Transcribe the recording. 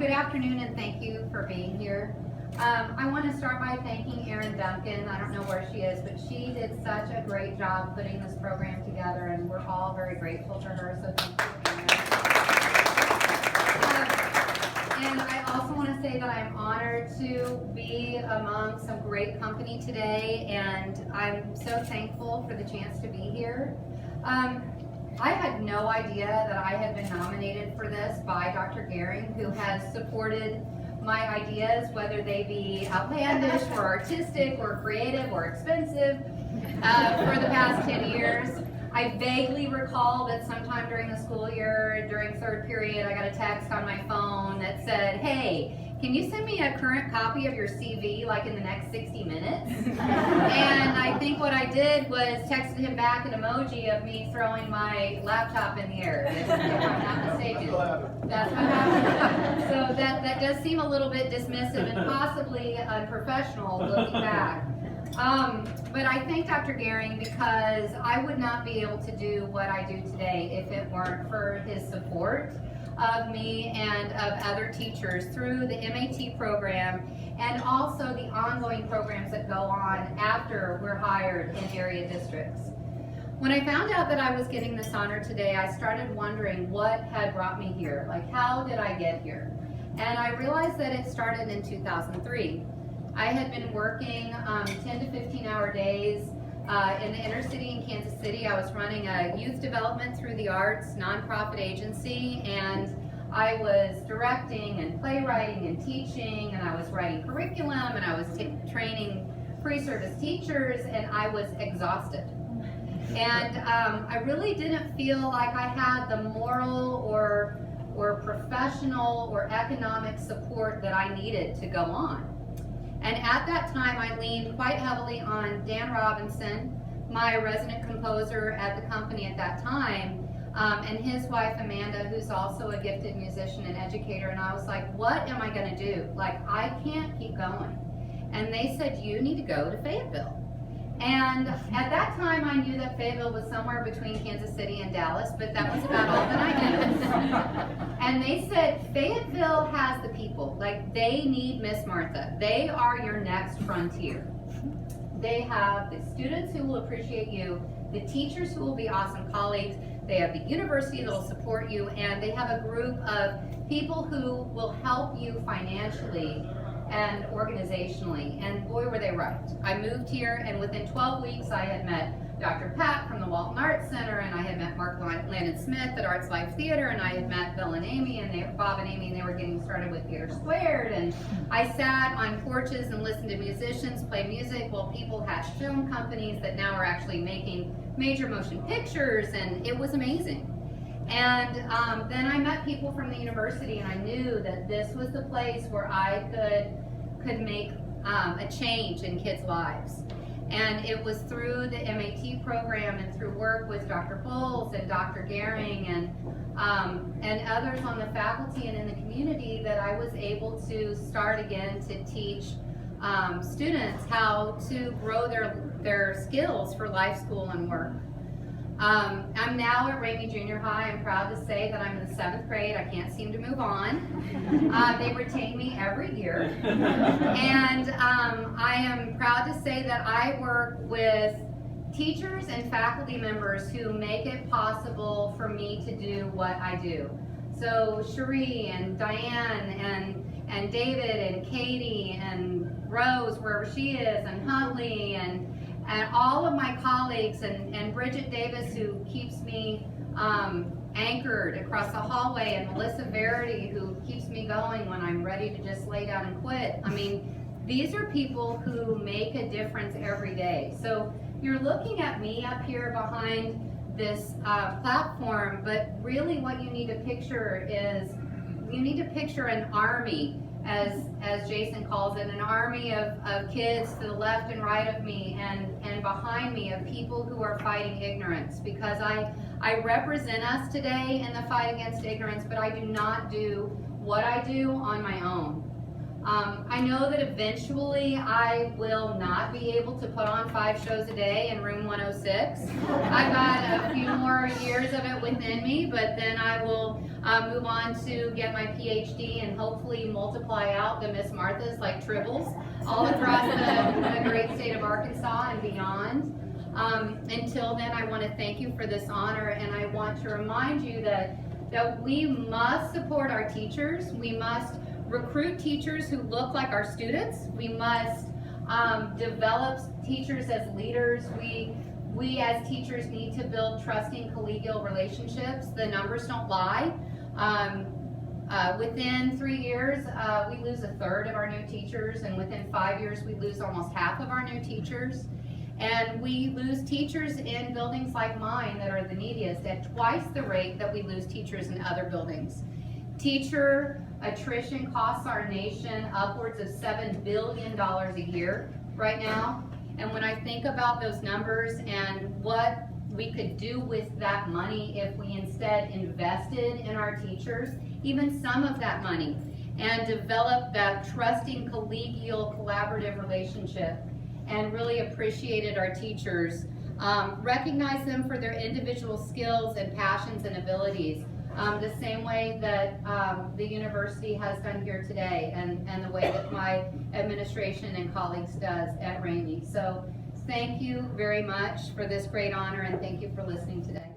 Good afternoon, and thank you for being here. I want to start by thanking Erin Duncan. I don't know where she is, but she did such a great job putting this program together, and we're all very grateful to her, so thank you. And I also want to say that I'm honored to be among some great company today, and I'm so thankful for the chance to be here. I had no idea that I had been nominated for this by Dr. Gehring, who has supported my ideas, whether they be outlandish or artistic or creative or expensive, for the past 10 years. I vaguely recall that sometime during the school year, during third period, I got a text on my phone that said, "Hey, can you send me a current copy of your CV like in the next 60 minutes? And I think what I did was texted him back an emoji of me throwing my laptop in the air, if I'm not mistaken. That's what happened. So that does seem a little bit dismissive and possibly unprofessional looking back. But I thank Dr. Gehring because I would not be able to do what I do today if it weren't for his support of me and of other teachers through the MAT program and also the ongoing programs that go on after we're hired in area districts. When I found out that I was getting this honor today, I started wondering what had brought me here. Like, how did I get here? And I realized that it started in 2003. I had been working 10 to 15-hour days in the inner city in Kansas City. I was running a youth development through the arts nonprofit agency, and I was directing and playwriting and teaching, and I was writing curriculum, and I was training pre-service teachers, and I was exhausted. And I really didn't feel like I had the moral or professional or economic support that I needed to go on. And at that time, I leaned quite heavily on Dan Robinson, my resident composer at the company at that time, and his wife, Amanda, who's also a gifted musician and educator. And I was like, what am I going to do? Like, I can't keep going. And they said, you need to go to Fayetteville. And at that time, I knew that Fayetteville was somewhere between Kansas City and Dallas, but that was about all that I knew. And they said, Fayetteville has the people. Like, they need Miss Martha. They are your next frontier. They have the students who will appreciate you, the teachers who will be awesome colleagues, they have the university that will support you, and they have a group of people who will help you financially and organizationally, and boy were they right. I moved here, and within 12 weeks I had met Dr. Pat from the Walton Arts Center, and I had met Mark Landon Smith at Arts Life Theater, and I had met Bill and Amy, and Bob and Amy, and they were getting started with Theater Squared, and I sat on porches and listened to musicians play music while people hatched film companies that now are actually making major motion pictures, and it was amazing. And then I met people from the university, and I knew that this was the place where I could make a change in kids' lives. And it was through the MAT program and through work with Dr. Bowles and Dr. Gehring and others on the faculty and in the community that I was able to start again to teach students how to grow their skills for life, school, and work. I'm now at Ramey Junior High. I'm proud to say that I'm in the 7th grade. I can't seem to move on. They retain me every year. And I am proud to say that I work with teachers and faculty members who make it possible for me to do what I do. So Cherie and Diane and David and Katie and Rose, wherever she is, and Huntley and all of my colleagues and Bridget Davis, who keeps me anchored across the hallway, and Melissa Verity, who keeps me going when I'm ready to just lay down and quit. I mean, these are people who make a difference every day. So you're looking at me up here behind this platform, but really what you need to picture is, you need to picture an army, as Jason calls it, an army of kids to the left and right of me and behind me, of people who are fighting ignorance, because I represent us today in the fight against ignorance, but I do not do what I do on my own. I know that eventually I will not be able to put on 5 shows a day in room 106. I've got a few more years of it within me, but then I will move on to get my PhD and hopefully multiply out the Miss Marthas like tribbles all across the great state of Arkansas and beyond. Until then, I want to thank you for this honor, and I want to remind you that we must support our teachers. We must recruit teachers who look like our students. We must develop teachers as leaders. We as teachers need to build trusting collegial relationships. The numbers don't lie. Within 3 years, we lose 1/3 of our new teachers, and within 5 years, we lose almost half of our new teachers. And we lose teachers in buildings like mine that are the neediest at twice the rate that we lose teachers in other buildings. Teacher attrition costs our nation upwards of $7 billion a year right now. And when I think about those numbers and what we could do with that money if we instead invested in our teachers, even some of that money, and developed that trusting, collegial, collaborative relationship, and really appreciated our teachers, recognize them for their individual skills and passions and abilities, the same way that the university has done here today, and the way that my administration and colleagues does at Ramey. So thank you very much for this great honor, and thank you for listening today.